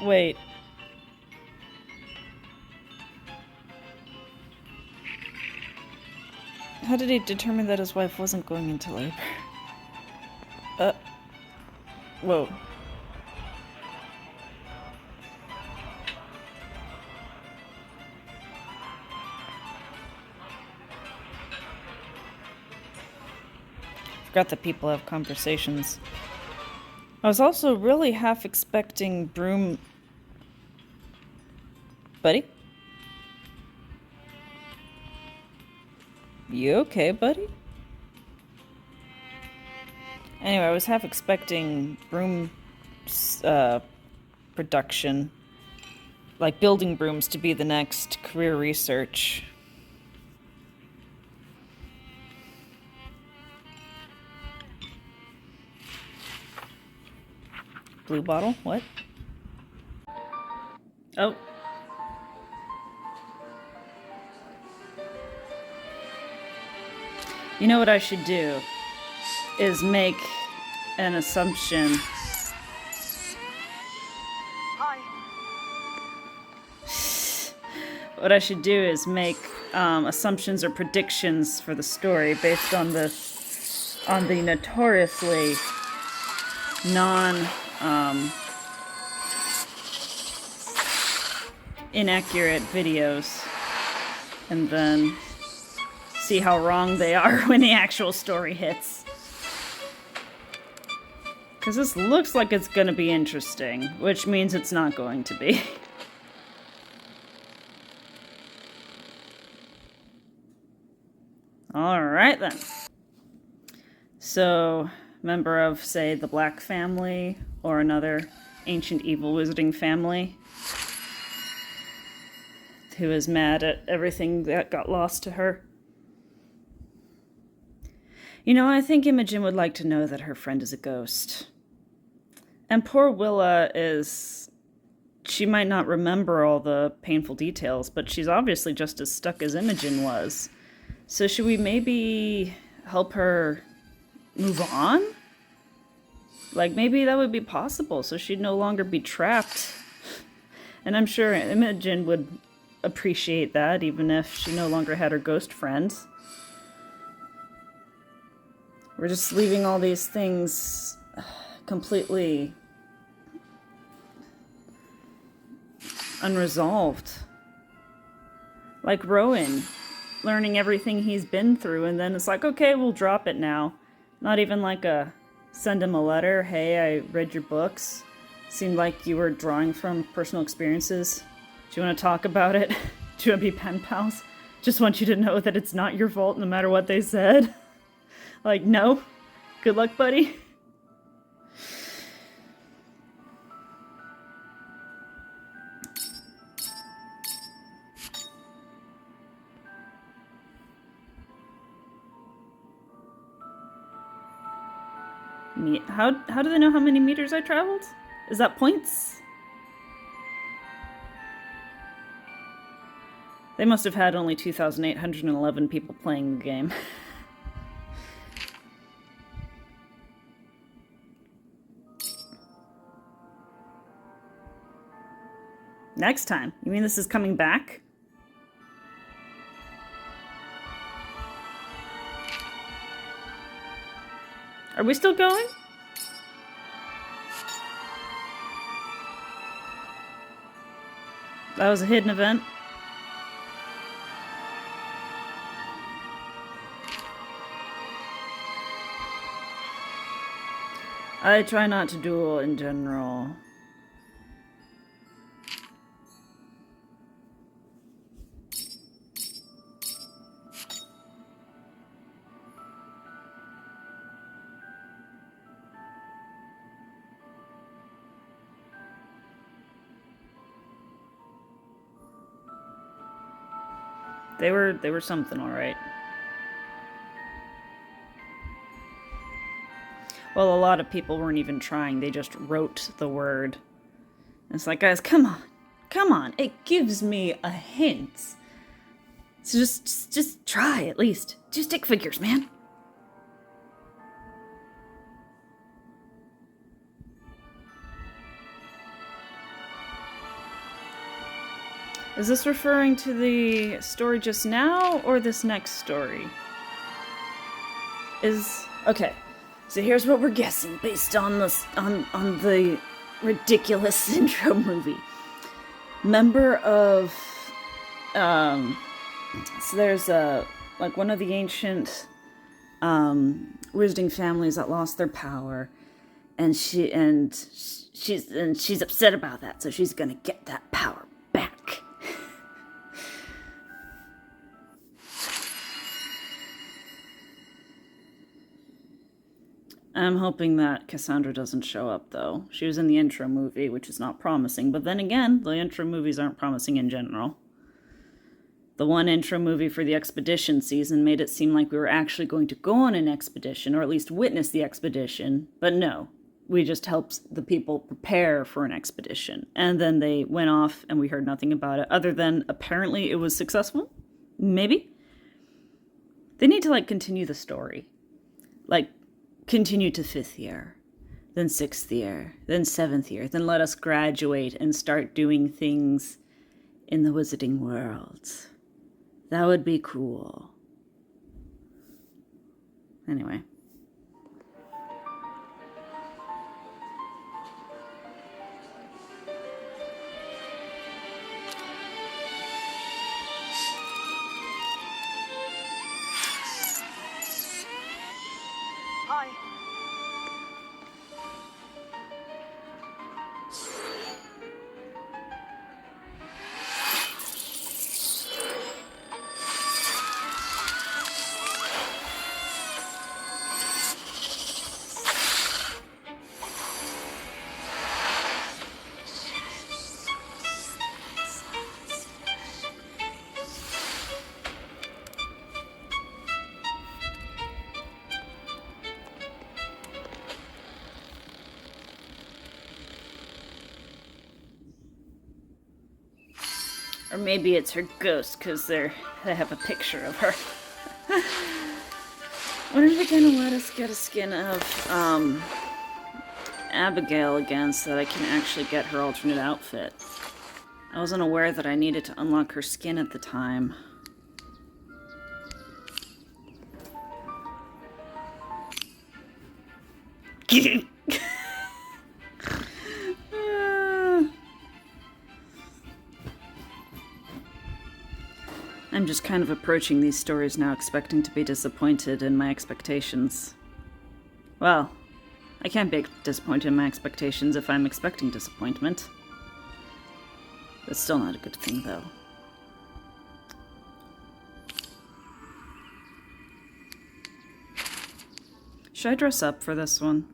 Wait. How did he determine that his wife wasn't going into labor? Whoa. Forgot that people have conversations. I was also really half expecting Broom... Buddy? You okay, buddy? Anyway, I was half expecting Broom production, like building brooms, to be the next career research. Blue bottle? What? Oh. You know what I should do? Is make an assumption. Hi. What I should do is make assumptions or predictions for the story based on the notoriously inaccurate videos, and then see how wrong they are when the actual story hits. Because this looks like it's going to be interesting, which means it's not going to be. Alright then. So, member of, say, the Black family, or another ancient evil wizarding family, who is mad at everything that got lost to her. You know, I think Imogen would like to know that her friend is a ghost. And poor Willa is... She might not remember all the painful details, but she's obviously just as stuck as Imogen was. So should we maybe help her move on? Like, maybe that would be possible, so she'd no longer be trapped. And I'm sure Imogen would appreciate that, even if she no longer had her ghost friends. We're just leaving all these things completely unresolved. Like Rowan, learning everything he's been through, and then it's like, okay, we'll drop it now. Not even like a send him a letter, hey, I read your books. Seemed like you were drawing from personal experiences. Do you want to talk about it? Do you want to be pen pals? Just want you to know that it's not your fault no matter what they said. Like, no. Good luck, buddy. How do they know how many meters I traveled? Is that points? They must have had only 2,811 people playing the game. Next time? You mean this is coming back? Are we still going? That was a hidden event. I try not to duel in general. They were something, all right. Well, a lot of people weren't even trying. They just wrote the word. And it's like, guys, come on. Come on. It gives me a hint. So just try, at least. Do stick figures, man. Is this referring to the story just now, or this next story? Okay. So here's what we're guessing based on the ridiculous intro movie. Member of so there's one of the ancient wizarding families that lost their power, and she's upset about that, so she's gonna get that power back. I'm hoping that Cassandra doesn't show up, though. She was in the intro movie, which is not promising. But then again, the intro movies aren't promising in general. The one intro movie for the expedition season made it seem like we were actually going to go on an expedition, or at least witness the expedition. But no, we just helped the people prepare for an expedition. And then they went off and we heard nothing about it, other than apparently it was successful? Maybe? They need to, continue the story. Continue to 5th year, then 6th year, then 7th year, then let us graduate and start doing things in the wizarding world. That would be cool. Anyway. Hi. Or maybe it's her ghost, because they have a picture of her. When are they gonna let us get a skin of Abigail again so that I can actually get her alternate outfit? I wasn't aware that I needed to unlock her skin at the time. I'm just kind of approaching these stories now expecting to be disappointed in my expectations. Well, I can't be disappointed in my expectations if I'm expecting disappointment. That's still not a good thing, though. Should I dress up for this one?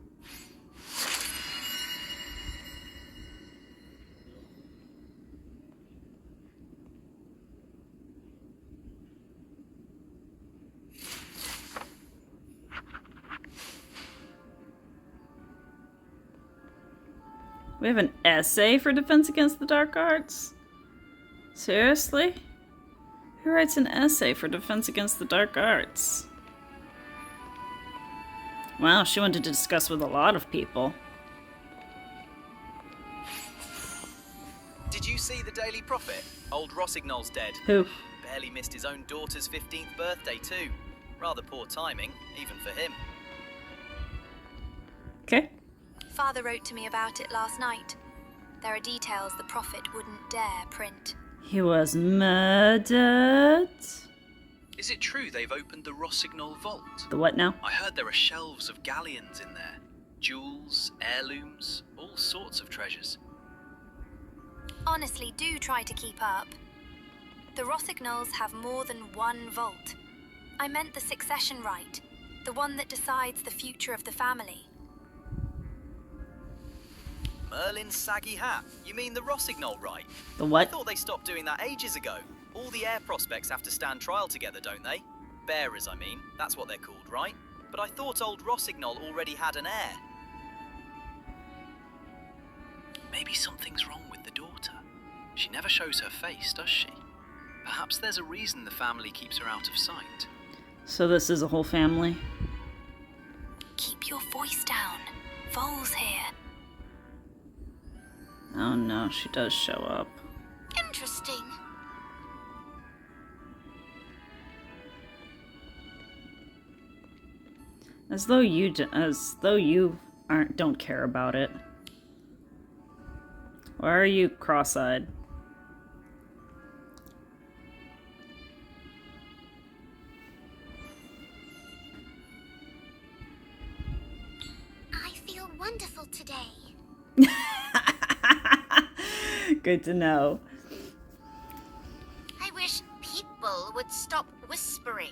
We have an essay for Defense Against the Dark Arts? Seriously? Who writes an essay for Defense Against the Dark Arts? Wow, she wanted to discuss with a lot of people. Did you see the Daily Prophet? Old Rossignol's dead. Who? Barely missed his own daughter's 15th birthday too. Rather poor timing, even for him. Okay. Father wrote to me about it last night. There are details the Prophet wouldn't dare print. He was murdered? Is it true they've opened the Rossignol vault? The what now? I heard there are shelves of galleons in there. Jewels, heirlooms, all sorts of treasures. Honestly, do try to keep up. The Rossignols have more than one vault. I meant the succession right, the one that decides the future of the family. Merlin's saggy hat? You mean the Rossignol right? The I what? thought they stopped doing that ages ago. All the heir prospects have to stand trial together, don't they? Bearers, I mean. That's what they're called, right? But I thought old Rossignol already had an heir. Maybe something's wrong with the daughter. She never shows her face, does she? Perhaps there's a reason the family keeps her out of sight. So this is a whole family? Keep your voice down. Vol's here. Oh no, she does show up. Interesting. As though you don't care about it. Why are you cross-eyed? I feel wonderful today. Good to know. I wish people would stop whispering.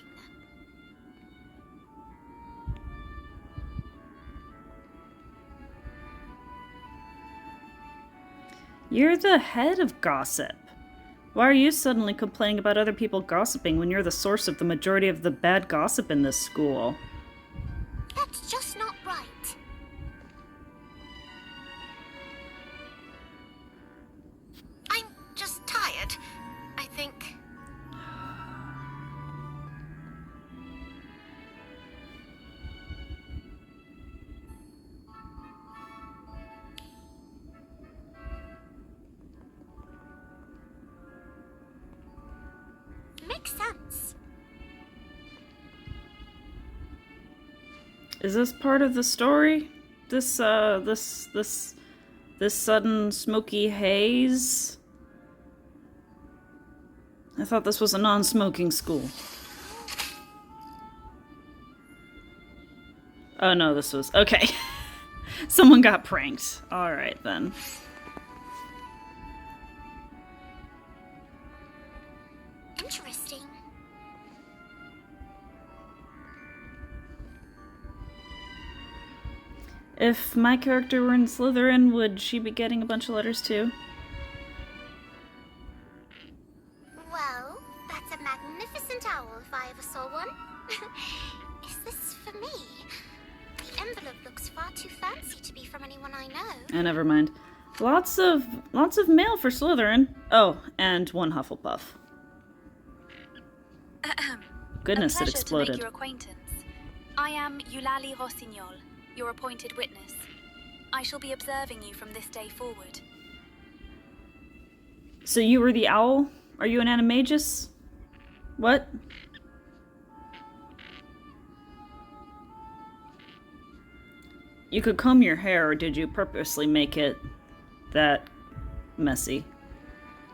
You're the head of gossip. Why are you suddenly complaining about other people gossiping when you're the source of the majority of the bad gossip in this school? That's just not right. I'm just tired, I think. Makes sense. Is this part of the story? This sudden smoky haze? I thought this was a non-smoking school. Oh no, this was... Okay. Someone got pranked. Alright then. Interesting. If my character were in Slytherin, would she be getting a bunch of letters too? Well, that's a magnificent owl if I ever saw one. Is this for me? The envelope looks far too fancy to be from anyone I know. Never mind. Lots of mail for Slytherin. Oh, and one Hufflepuff. Goodness, it To exploded. make your acquaintance. I am Eulalie Rossignol, your appointed witness. I shall be observing you from this day forward. So you were the owl? Are you an animagus? What? You could comb your hair, or did you purposely make it that messy?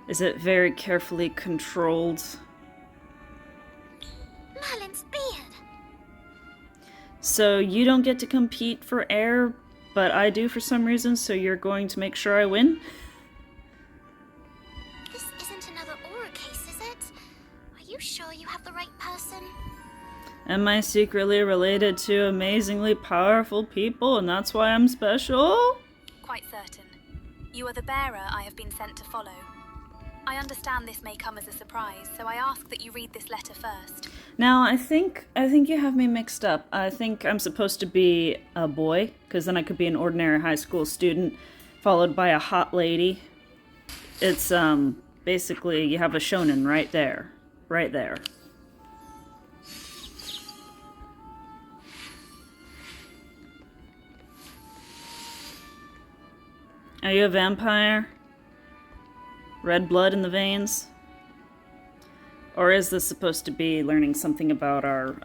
Is it very carefully controlled? Merlin's beard! So you don't get to compete for air, but I do for some reason, so you're going to make sure I win? This isn't another Aura case, is it? Are you sure you have the right person? Am I secretly related to amazingly powerful people, and that's why I'm special? Quite certain. You are the bearer I have been sent to follow. I understand this may come as a surprise, so I ask that you read this letter first. Now, I think you have me mixed up. I think I'm supposed to be a boy, because then I could be an ordinary high school student, followed by a hot lady. It's, basically, you have a shonen right there. Right there. Are you a vampire? Red blood in the veins? Or is this supposed to be learning something about our,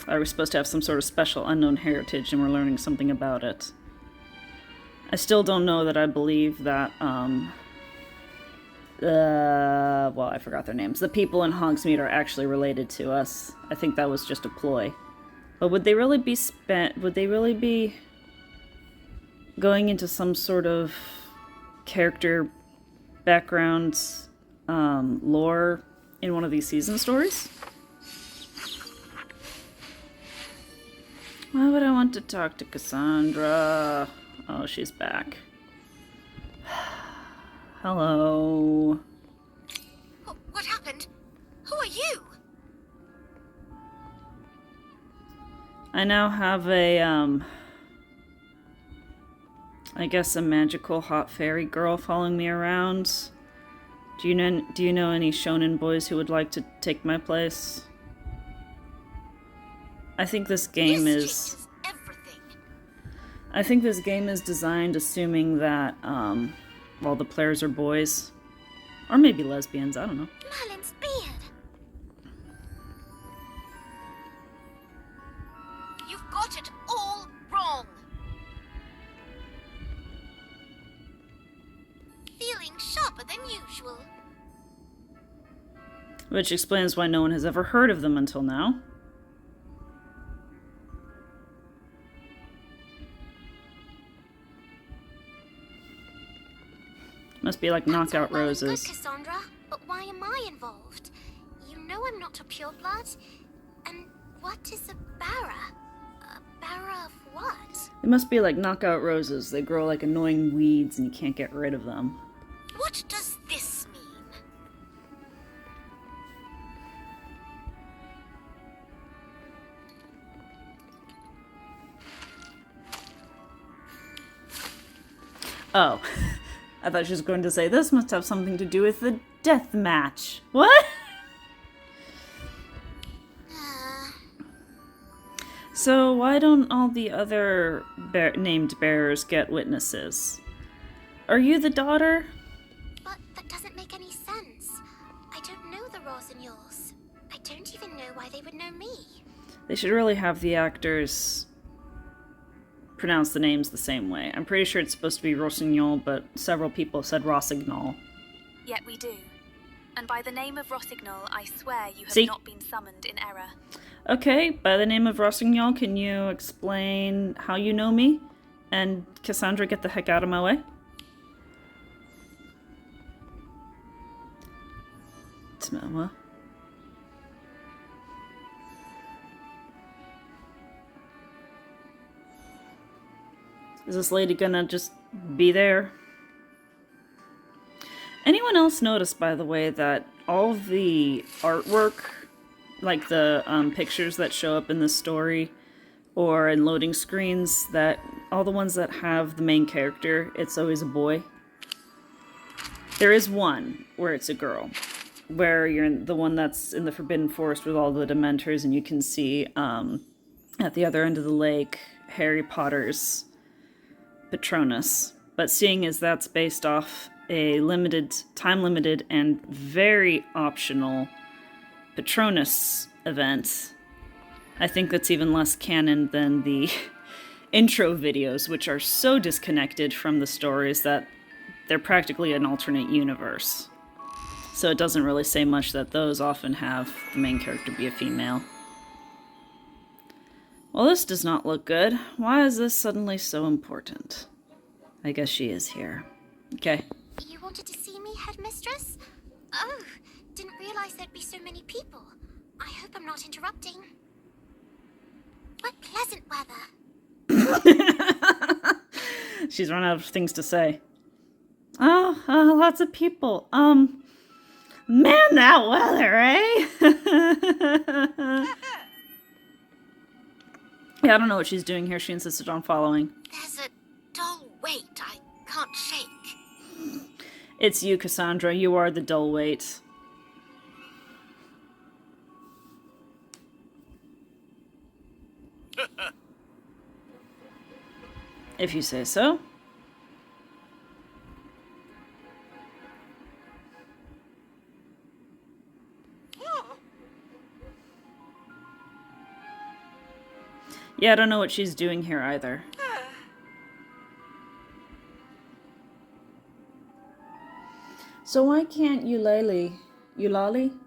are we supposed to have some sort of special unknown heritage and we're learning something about it? I still don't know that I believe that, well, I forgot their names. The people in Hogsmeade are actually related to us. I think that was just a ploy. But would they really be going into some sort of character background lore in one of these season stories? Why would I want to talk to Cassandra? Oh, she's back. Hello. What happened? Who are you? I now have a, I guess a magical hot fairy girl following me around. Do you know any shonen boys who would like to take my place? I think this game This changes everything. I think this game is designed assuming that, well, the players are boys. Or maybe lesbians, I don't know. Merlin's beard. unusual. Which explains why no one has ever heard of them until now. Must be like knockout Well and roses. good, Cassandra, but why am I involved? You know I'm not a pureblood. And what is a Barra? A Barra of what? They must be like knockout roses. They grow like annoying weeds and you can't get rid of them. What does this mean? Oh. I thought she was going to say, this must have something to do with the death match. What? So why don't all the other named bearers get witnesses? Are you the daughter? But that doesn't make any sense. I don't know the Rossignols. I don't even know why they would know me. They should really have the actors pronounce the names the same way. I'm pretty sure it's supposed to be Rossignol, but several people have said Rossignol. Yet we do. And by the name of Rossignol, I swear you have See? not been summoned in error. Okay, by the name of Rossignol, can you explain how you know me? And Cassandra, get the heck out of my way. Tmela. Is this lady gonna just be there? Anyone else notice, by the way, that all the artwork, like the pictures that show up in the story or in loading screens, that all the ones that have the main character, it's always a boy? There is one where it's a girl, where you're in the one that's in the Forbidden Forest with all the Dementors, and you can see at the other end of the lake Harry Potter's Patronus. But seeing as that's based off a time-limited, and very optional Patronus event, I think that's even less canon than the intro videos, which are so disconnected from the stories that they're practically an alternate universe. So it doesn't really say much that those often have the main character be a female. Well, this does not look good. Why is this suddenly so important? I guess she is here. Okay. You wanted to see me, Headmistress? Oh, didn't realize there'd be so many people. I hope I'm not interrupting. What pleasant weather. She's run out of things to say. Oh, lots of people. Man, that weather, eh? Yeah, I don't know what she's doing here. She insisted on following. There's a dull weight I can't shake. It's you, Cassandra. You are the dull weight. If you say so. Yeah, I don't know what she's doing here either. So why can't Eulalie,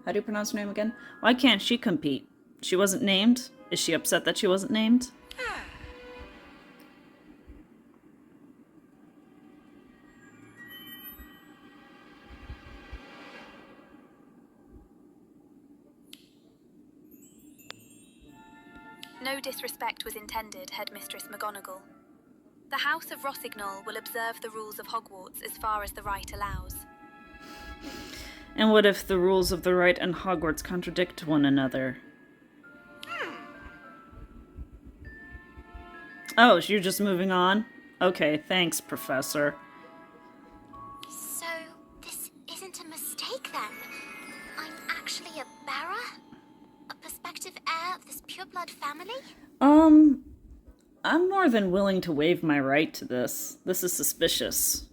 how do you pronounce her name again? Why can't she compete? She wasn't named? Is she upset that she wasn't named? No disrespect was intended, Headmistress McGonagall. The House of Rossignol will observe the rules of Hogwarts as far as the rite allows. And what if the rules of the rite and Hogwarts contradict one another? Oh, so you're just moving on? Okay, thanks, Professor. So, this isn't a mistake then? I'm actually a Barra? A prospective heir of this pureblood family? I'm more than willing to waive my right to this. This is suspicious.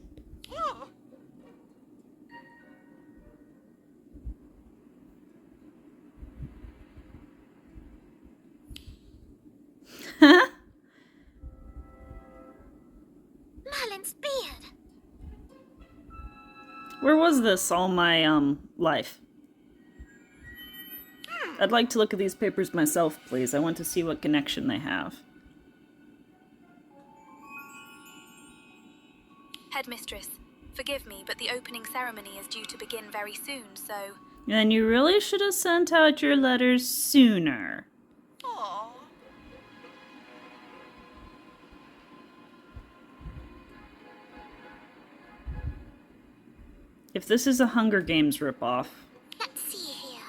Merlin's beard! Where was has this all my, life? I'd like to look at these papers myself, please. I want to see what connection they have. Headmistress, forgive me, but the opening ceremony is due to begin very soon, so... Then you really should have sent out your letters sooner. Aww. If this is a Hunger Games ripoff, Let's see here.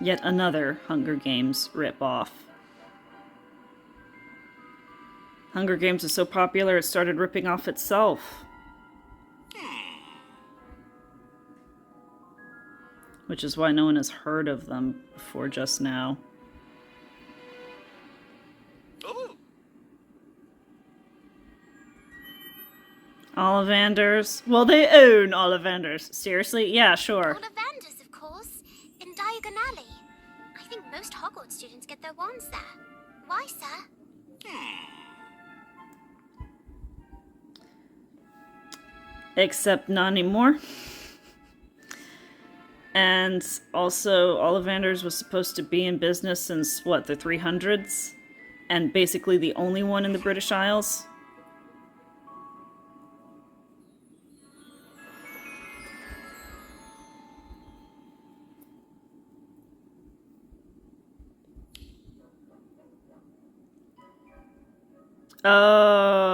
yet another Hunger Games ripoff. Hunger Games is so popular it started ripping off itself. Which is why no one has heard of them before just now. Ooh. Ollivanders? Well, they own Ollivanders. Seriously? Yeah, sure. Ollivanders, of course, in Diagon Alley. I think most Hogwarts students get their wands there. Why, sir? Except not anymore. And also, Ollivanders was supposed to be in business since, what, the 300s? And basically the only one in the British Isles?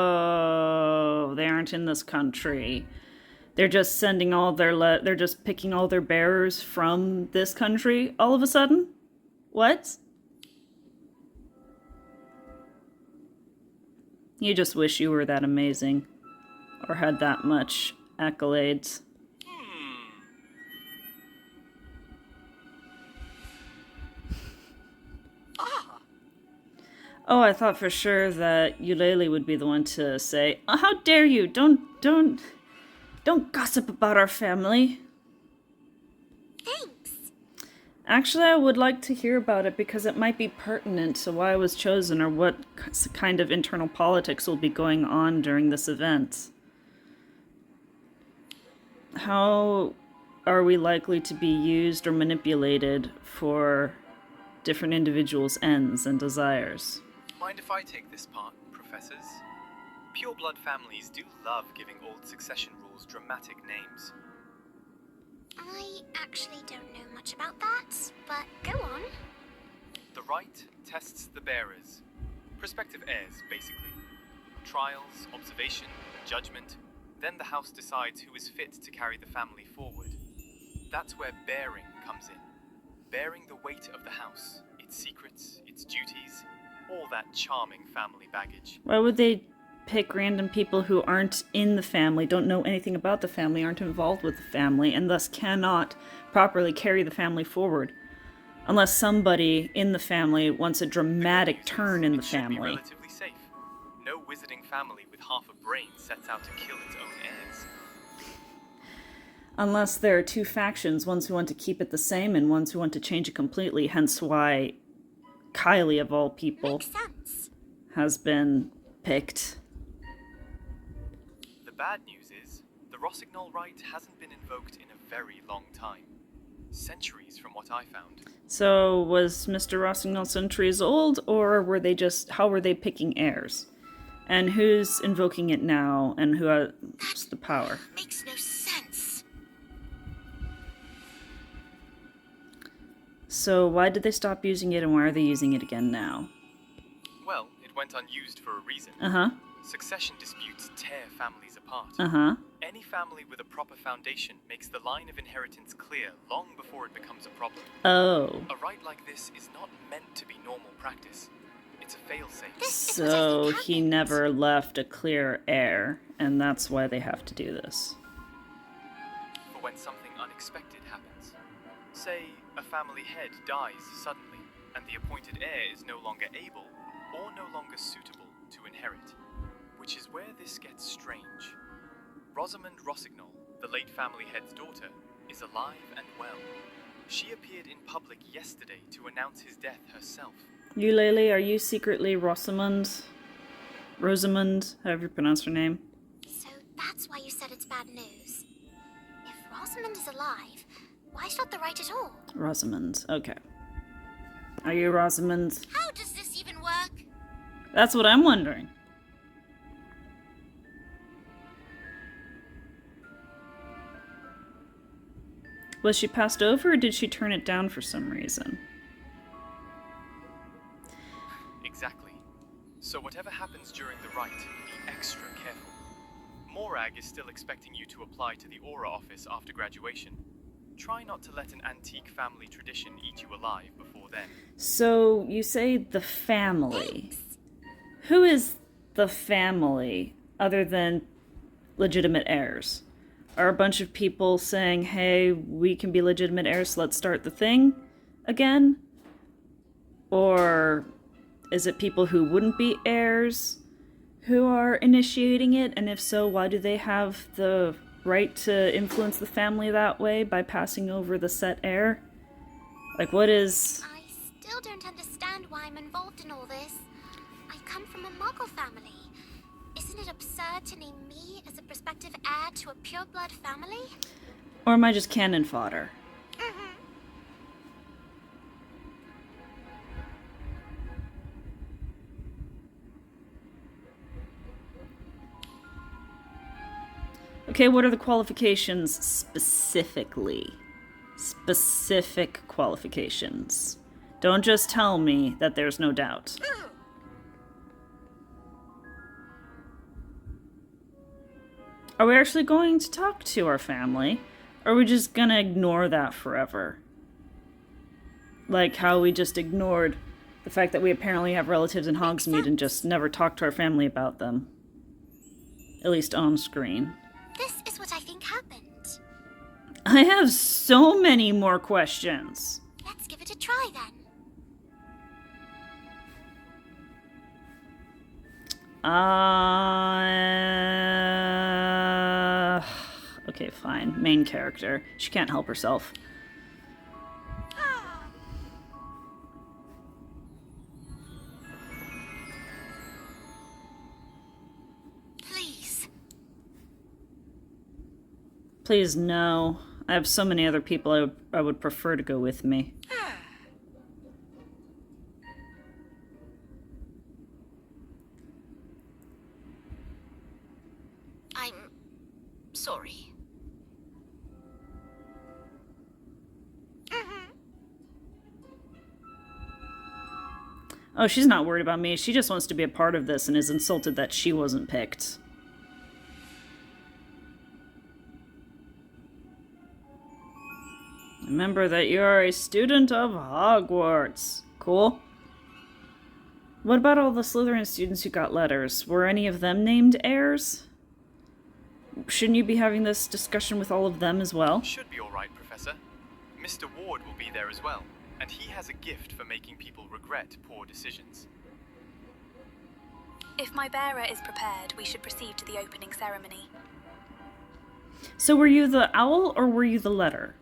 Oh, they aren't in this country. They're just sending all their they're just picking all their bearers from this country all of a sudden? What? You just wish you were that amazing. Or had that much accolades. Oh, I thought for sure that Eulalie would be the one to say, "Oh, how dare you! Don't gossip about our family." Thanks. Actually, I would like to hear about it because it might be pertinent to why I was chosen or what kind of internal politics will be going on during this event. How are we likely to be used or manipulated for different individuals' ends and desires? Mind if I take this part, professors? Pureblood families do love giving old succession rules dramatic names. I actually don't know much about that, but go on. The rite tests the bearers. Prospective heirs, basically. Trials, observation, judgment. Then the house decides who is fit to carry the family forward. That's where bearing comes in. Bearing the weight of the house, its secrets, its duties, all that charming family baggage. Why would they pick random people who aren't in the family, don't know anything about the family, aren't involved with the family, and thus cannot properly carry the family forward? Unless somebody in the family wants a dramatic turn in the It should be family. relatively safe. No wizarding family with half a brain sets out to kill its own heirs. Unless there are two factions, ones who want to keep it the same and ones who want to change it completely, hence why Kylie, of all people, Makes sense. has been picked. The bad news is, the Rossignol rite hasn't been invoked in a very long time. Centuries from what I found. So, was Mr. Rossignol centuries old, or were they just, how were they picking heirs? And who's invoking it now, and who has the power? Makes no sense. So, why did they stop using it, and why are they using it again now? Well, it went unused for a reason. Uh-huh, Succession disputes tear families apart. uh-huh. Any family with a proper foundation makes the line of inheritance clear long before it becomes a problem. Oh. A rite like this is not meant to be normal practice. It's a failsafe. This is what I So, think he happened. never left a clear heir, and that's why they have to do this. For when something unexpected happens. Say, a family head dies suddenly, and the appointed heir is no longer able, or no longer suitable, to inherit. Which is where this gets strange. Rosamond Rossignol, the late family head's daughter, is alive and well. She appeared in public yesterday to announce his death herself. Eulalie, are you secretly Rosamond, however you pronounce her name? So that's why you said it's bad news. If Rosamond is alive, why stop the rite at all? Rosamond. Okay. Are you Rosamond? How does this even work? That's what I'm wondering. Was she passed over or did she turn it down for some reason? Exactly. So whatever happens during the rite, be extra careful. Morag is still expecting you to apply to the Aura office after graduation. Try not to let an antique family tradition eat you alive before then. So, you say the family. Who is the family other than legitimate heirs? Are a bunch of people saying, hey, we can be legitimate heirs, so let's start the thing again? Or is it people who wouldn't be heirs who are initiating it? And if so, why do they have the right to influence the family that way by passing over the set heir? Like, what is... I still don't understand why I'm involved in all this. I come from a Muggle family. Isn't it absurd to name me as a prospective heir to a pure-blood family? Or am I just cannon fodder? Okay, what are the qualifications specifically? Specific qualifications. Don't just tell me that there's no doubt. Are we actually going to talk to our family? Or are we just gonna ignore that forever? Like how we just ignored the fact that we apparently have relatives in Hogsmeade and just never talked to our family about them. At least on screen. This is what I think happened. I have so many more questions. Let's give it a try then. Okay, fine. Main character. She can't help herself. Please. Please, no. I have so many other people I would prefer to go with me. I'm sorry. Oh, she's not worried about me. She just wants to be a part of this and is insulted that she wasn't picked. Remember that you are a student of Hogwarts. Cool. What about all the Slytherin students who got letters? Were any of them named heirs? Shouldn't you be having this discussion with all of them as well? Should be alright, Professor. Mr. Ward will be there as well, and he has a gift for making people regret poor decisions. If my bearer is prepared, we should proceed to the opening ceremony. So were you the owl or were you the letter?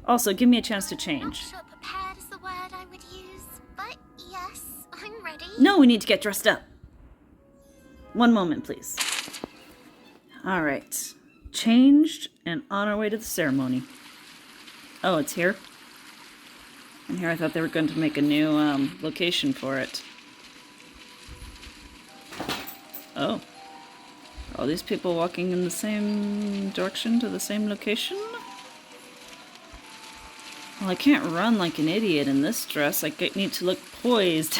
Also, give me a chance to Not change. sure prepared is the word I would use, but yes, I'm ready. No, we need to get dressed up. One moment, please. Alright. Changed and on our way to the ceremony. Oh, it's here? And here I thought they were going to make a new location for it. Oh. Are all these people walking in the same direction to the same location? Well, I can't run like an idiot in this dress. I need to look poised.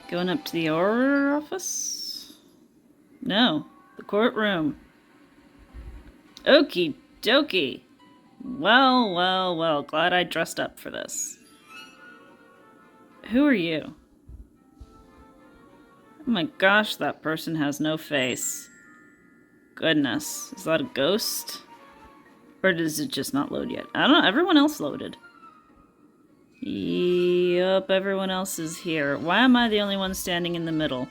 Going up to the Aura office? No, the courtroom. Okie dokie. Well, well, well, glad I dressed up for this. Who are you? Oh my gosh, that person has no face. Goodness, is that a ghost? Or does it just not load yet? I don't know, everyone else loaded. Yup, everyone else is here. Why am I the only one standing in the middle?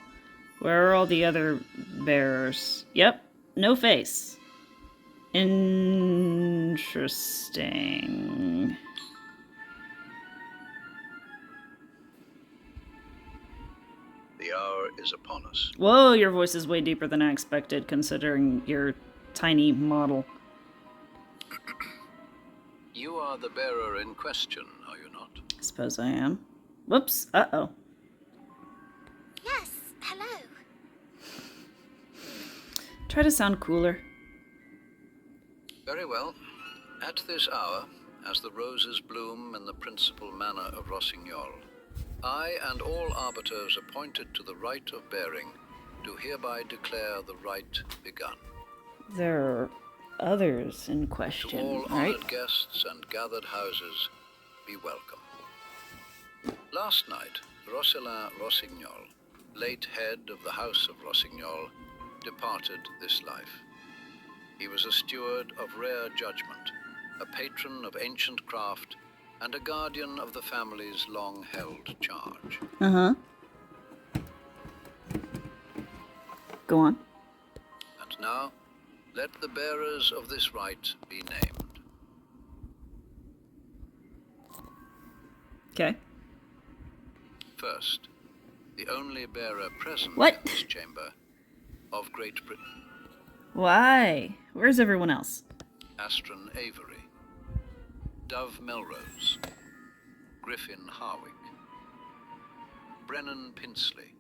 Where are all the other bearers? Yep, no face. Interesting. The hour is upon us. Whoa, your voice is way deeper than I expected, considering your tiny model. You are the bearer in question, are you not? I suppose I am. Whoops. Uh-oh. Yes, hello. Try to sound cooler. Very well. At this hour, as the roses bloom in the principal manor of Rossignol, I and all arbiters appointed to the right of bearing do hereby declare the rite begun. There are others in To question, all right? honored guests and gathered houses, be welcome. Last night, Rosselin Rossignol, late head of the House of Rossignol, departed this life. He was a steward of rare judgment, a patron of ancient craft, and a guardian of the family's long-held charge. Uh-huh. Go on. And now, let the bearers of this rite be named. Okay. First, the only bearer present What? in this chamber of Great Britain, Why? Where's everyone else? Astron Avery, Dove Melrose, Griffin Harwick, Brennan Pinsley,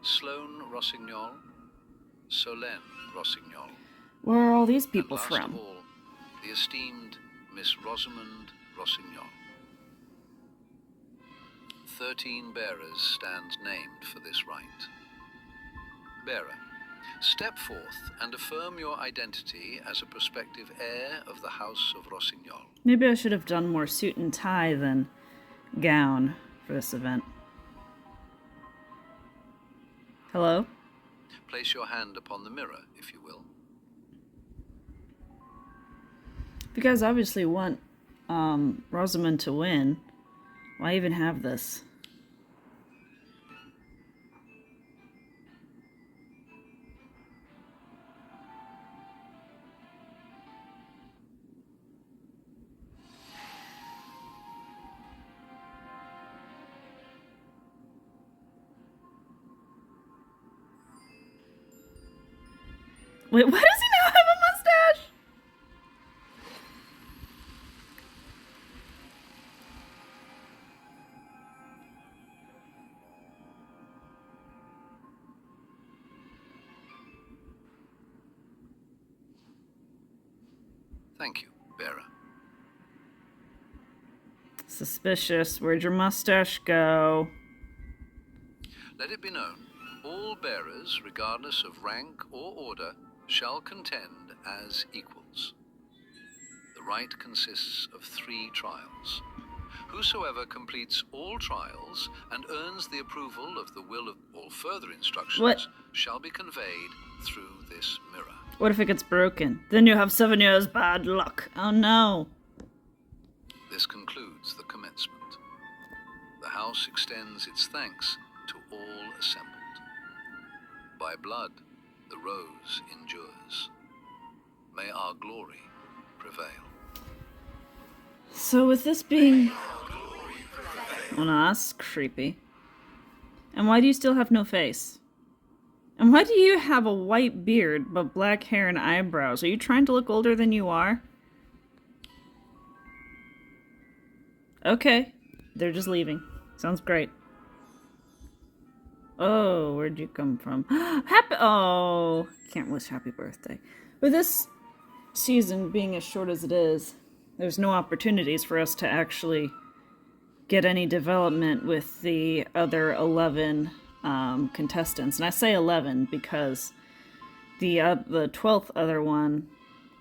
Sloane Rossignol, Solène Rossignol, Where are all these people and last from? of all, the esteemed Miss Rosamond Rossignol. 13 bearers stand named for this rite. Bearer, step forth and affirm your identity as a prospective heir of the House of Rossignol. Maybe I should have done more suit and tie than gown for this event. Hello? Place your hand upon the mirror, if you will. If you guys obviously want Rosamund to win, why even have this? Wait, why does he now have a mustache? Thank you, bearer. Suspicious. Where'd your mustache go? Let it be known, all bearers, regardless of rank or order, shall contend as equals. The rite consists of 3 trials. Whosoever completes all trials and earns the approval of the will of all further instructions What? shall be conveyed through this mirror. What if it gets broken? Then you have 7 years bad luck. Oh no. This concludes the commencement. The house extends its thanks to all assembled. By blood, the rose endures. May our glory prevail. So with this being... Oh no, that's creepy. And why do you still have no face? And why do you have a white beard but black hair and eyebrows? Are you trying to look older than you are? Okay. They're just leaving. Sounds great. Oh, where'd you come from? Happy... Oh, can't wish happy birthday. With this season being as short as it is, there's no opportunities for us to actually get any development with the other 11 contestants. And I say 11 because the 12th other one,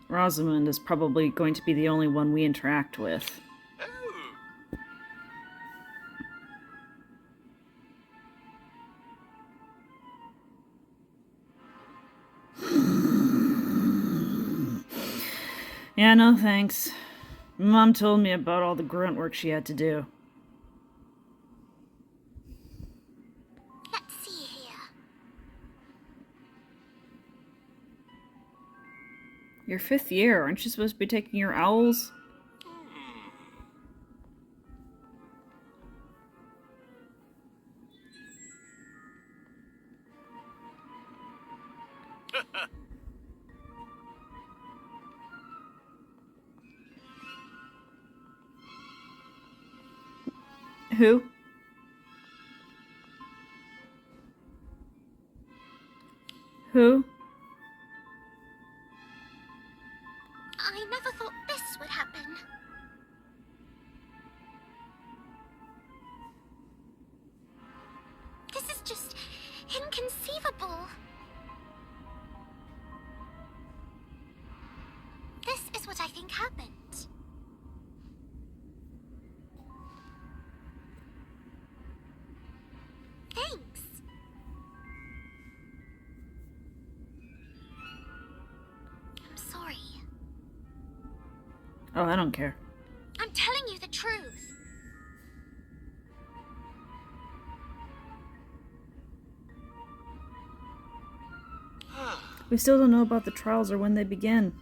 Rosamund, is probably going to be the only one we interact with. Yeah, no thanks. Mom told me about all the grunt work she had to do. Let's see here. Your 5th year, aren't you supposed to be taking your owls? Who? Who? I never thought this would happen. This is just inconceivable. This is what I think happened. Thanks. I'm sorry. Oh, I don't care. I'm telling you the truth. We still don't know about the trials or when they begin.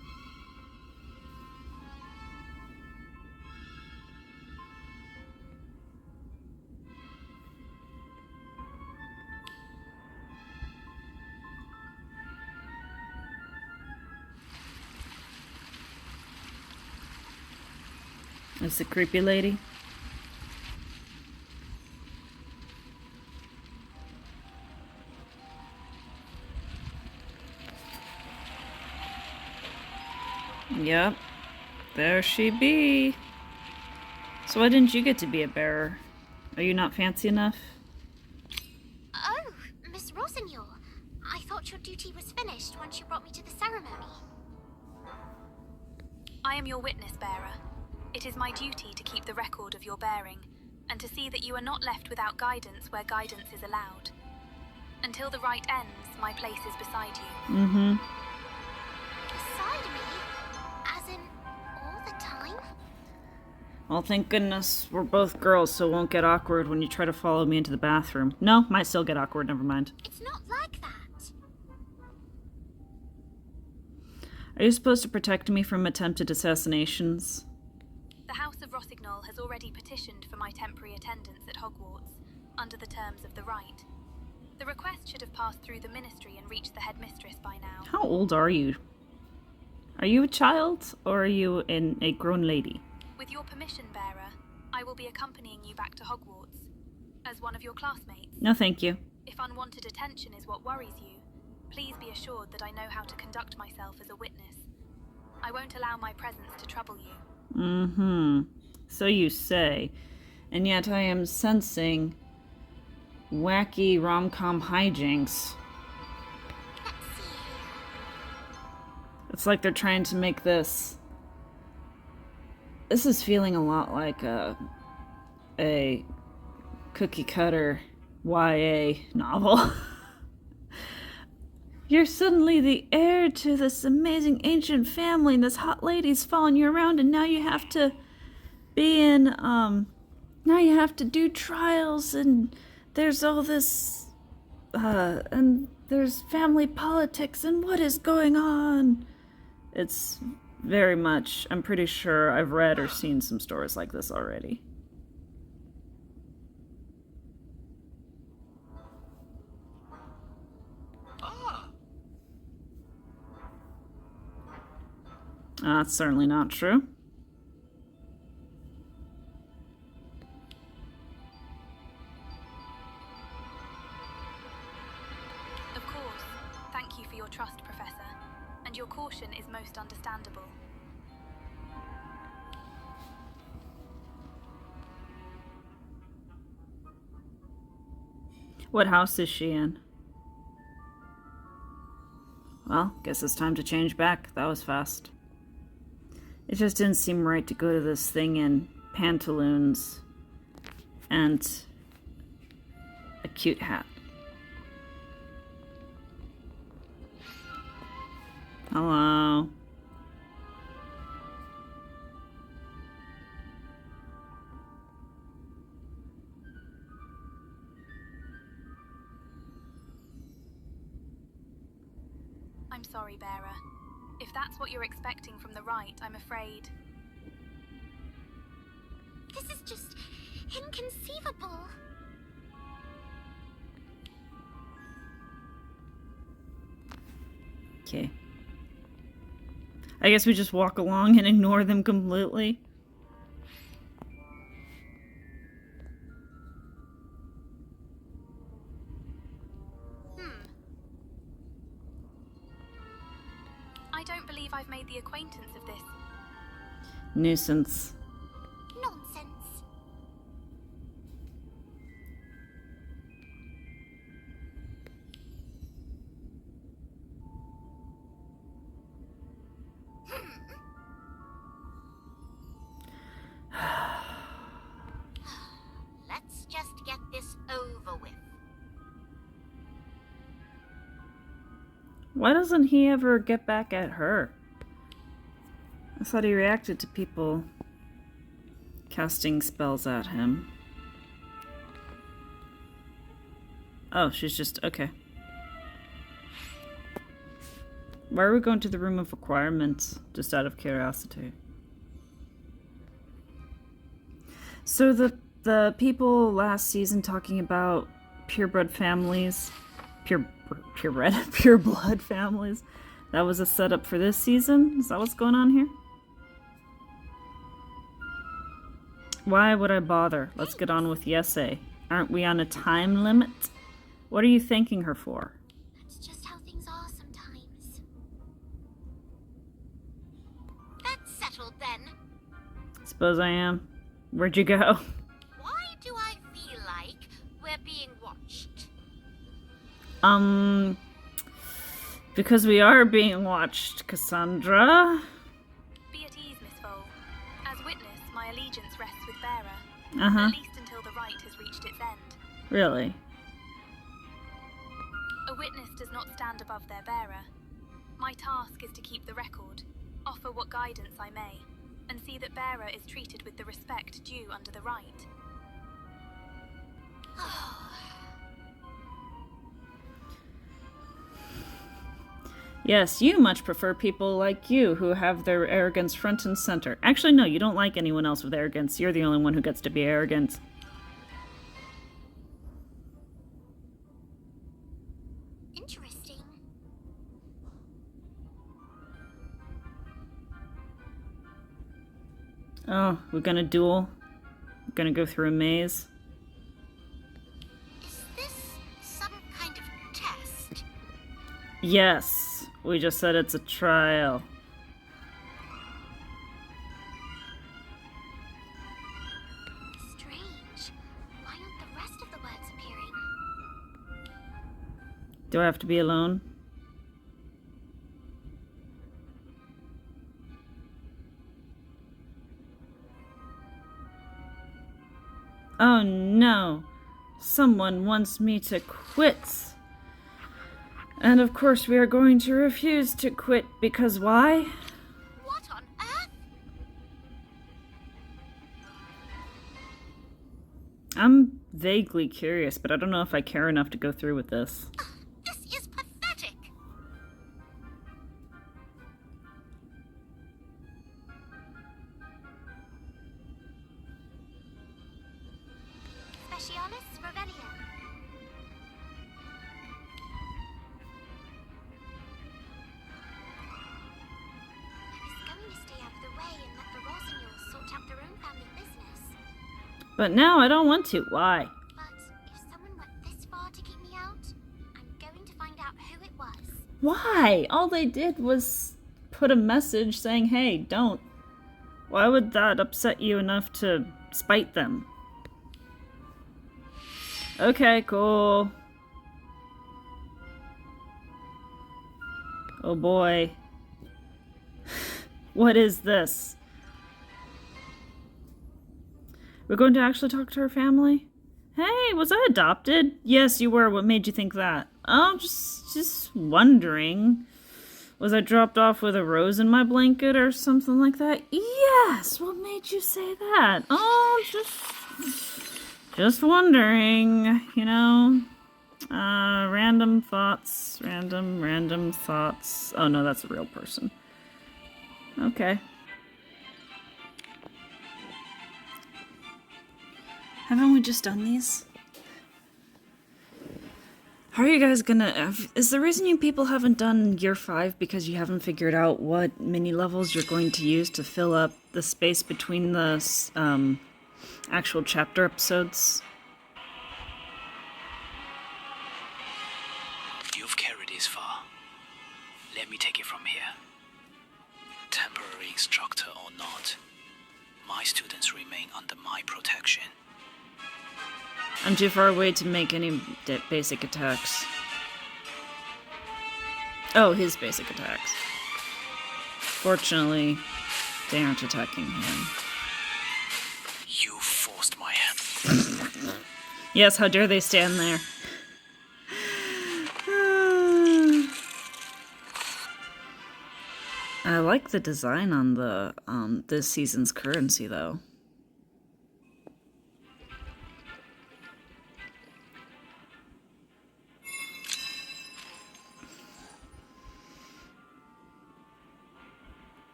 It's the creepy lady. Yep. There she be. So why didn't you get to be a bearer? Are you not fancy enough? Oh, Miss Rossignol. I thought your duty was finished once you brought me to the ceremony. I am your witness bearer. It is my duty to keep the record of your bearing, and to see that you are not left without guidance where guidance is allowed. Until the rite ends, my place is beside you. Mm-hmm. Beside me? As in, all the time? Well, thank goodness we're both girls, so it won't get awkward when you try to follow me into the bathroom. No, might still get awkward, never mind. It's not like that. Are you supposed to protect me from attempted assassinations? The House of Rossignol has already petitioned for my temporary attendance at Hogwarts, under the terms of the rite. The request should have passed through the ministry and reached the headmistress by now. How old are you? Are you a child, or are you a grown lady? With your permission, bearer, I will be accompanying you back to Hogwarts, as one of your classmates. No, thank you. If unwanted attention is what worries you, please be assured that I know how to conduct myself as a witness. I won't allow my presence to trouble you. Mm-hmm. So you say. And yet I am sensing wacky rom-com hijinks. Let's see here. It's like they're trying to make this... This is feeling a lot like a cookie-cutter YA novel. You're suddenly the heir to this amazing ancient family, and this hot lady's following you around, and now you have to be in, now you have to do trials, and there's all this, and there's family politics, and what is going on? It's very much, I'm pretty sure I've read or seen some stories like this already. That's certainly not true. Of course. Thank you for your trust, Professor. And your caution is most understandable. What house is she in? Well, guess it's time to change back. That was fast. It just didn't seem right to go to this thing in pantaloons and a cute hat. Hello. I'm sorry, bearer. If that's what you're expecting from the rite, I'm afraid. This is just inconceivable. Okay. I guess we just walk along and ignore them completely. don't believe I've made the acquaintance of this. Nuisance. Nonsense. Let's just get this over with. Why doesn't he ever get back at her? I thought he reacted to people casting spells at him. Oh, she's just... okay. Why are we going to the room of requirements? Just out of curiosity. So the people last season talking about purebred families... purebred? Pure blood families. That was a setup for this season? Is that what's going on here? Why would I bother? Let's get on with the essay. Aren't we on a time limit? What are you thanking her for? That's just how things are sometimes. That's settled then. Suppose I am. Where'd you go? Why do I feel like we're being watched? Because we are being watched, Cassandra. Be at ease, Miss Vole. As witness, my allegiance rests with Bearer. Uh-huh. At least until the right has reached its end. Really? A witness does not stand above their bearer. My task is to keep the record, offer what guidance I may, and see that Bearer is treated with the respect due under the right. Yes, you much prefer people like you who have their arrogance front and center. Actually, no, you don't like anyone else with arrogance. You're the only one who gets to be arrogant. Interesting. Oh, we're gonna duel? We're gonna go through a maze? Is this some kind of test? Yes, we just said it's a trial. Strange. Why aren't the rest of the words appearing? Do I have to be alone? Oh no! Someone wants me to quit! And of course we are going to refuse to quit because why? What on earth? I'm vaguely curious, but I don't know if I care enough to go through with this. This is pathetic. Specialis Revelio. I was going to stay out of the way and let the Rosignolls sort out their own family business. But now I don't want to. Why? But if someone went this far to keep me out, I'm going to find out who it was. Why? All they did was put a message saying, hey, don't. Why would that upset you enough to spite them? Okay, cool. Oh boy. What is this? We're going to actually talk to her family? Hey, was I adopted? Yes, you were. What made you think that? Oh, just wondering. Was I dropped off with a rose in my blanket or something like that? Yes! What made you say that? Oh, just wondering, you know. Random thoughts. Random thoughts. Oh no, that's a real person. Okay. Haven't we just done these? How are you guys gonna... Is the reason you people haven't done year 5 because you haven't figured out what mini levels you're going to use to fill up the space between the actual chapter episodes? You've carried this far. Let me take it from here. temporary instructor or not, my students remain under my protection. I'm too far away to make any basic attacks. Oh, his basic attacks. Fortunately, they aren't attacking him. You forced my hand. Yes, how dare they stand there? I like the design on the this season's currency, though.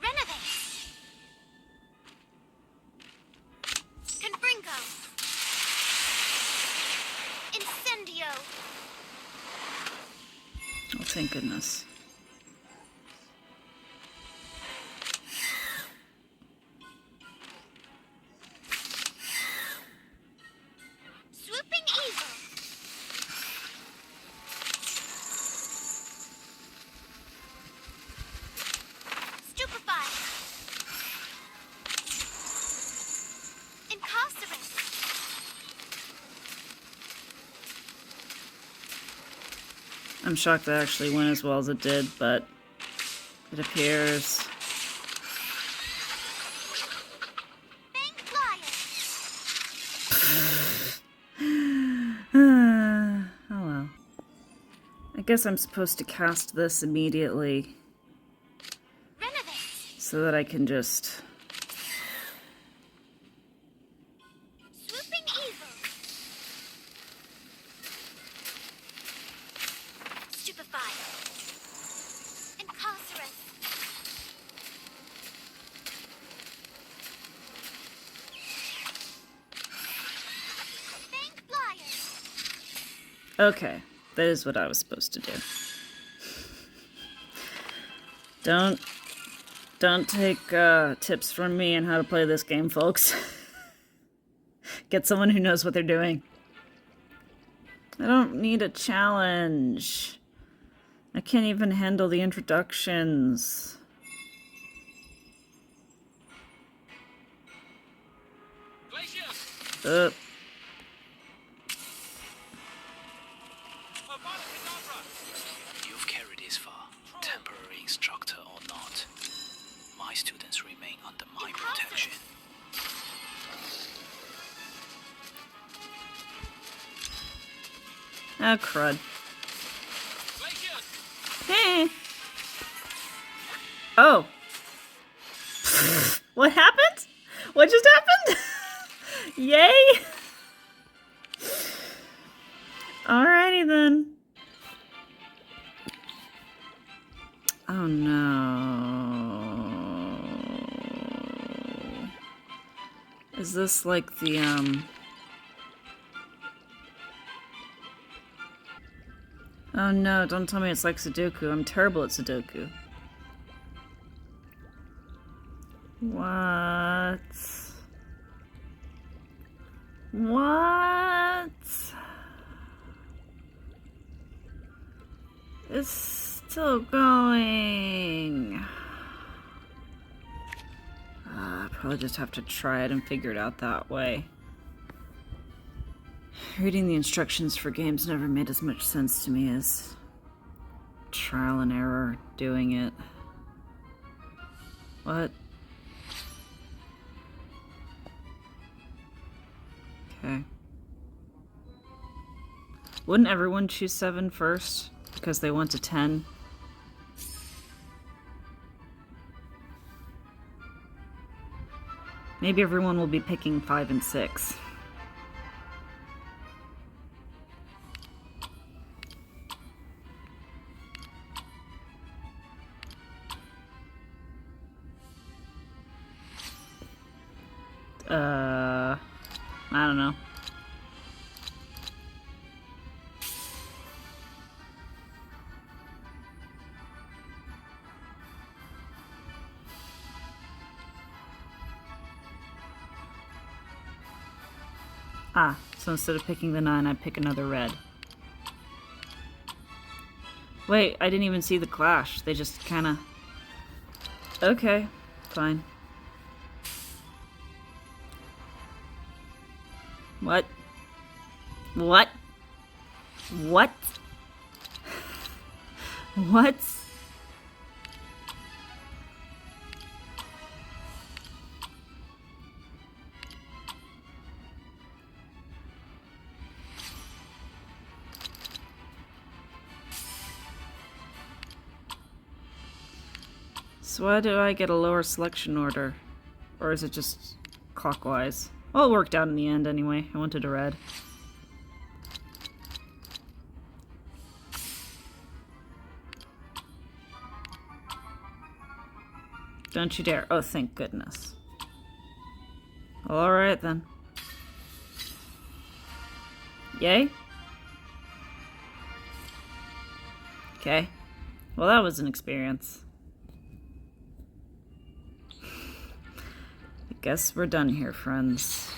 Renovate. Confringo. Incendio. Oh, thank goodness. Swooping Evil. Stupefy. Incarcerate. I'm shocked that actually went as well as it did, but it appears. Bank Flyer. Oh well. I guess I'm supposed to cast this immediately Renovate. so that I can just. Swooping Evil. Stupefy. Incarcerate. Bank Flyer. Okay, that is what I was supposed to do. Don't take tips from me on how to play this game, folks. Get someone who knows what they're doing. I don't need a challenge. I can't even handle the introductions. You've carried this far, temporary instructor or not. My students remain under my protection. Ah, crud. Hey. Oh. What happened? What just happened? Yay. Alrighty then. Oh no. Is this like the Oh no, don't tell me it's like Sudoku. I'm terrible at Sudoku. What? What? It's still going. I probably just have to try it and figure it out that way. Reading the instructions for games never made as much sense to me as trial and error doing it. What? Okay. Wouldn't everyone choose 7 first? Because they want to 10? Maybe everyone will be picking 5 and 6. I don't know. Ah, so instead of picking the 9, I pick another red. Wait, I didn't even see the clash. They just kinda... Okay, fine. What? What? What? What? So why do I get a lower selection order? Or is it just clockwise? Well, it worked out in the end anyway. I wanted a red. Don't you dare. Oh, thank goodness. Alright then. Yay? Okay. Well, that was an experience. I guess we're done here, friends.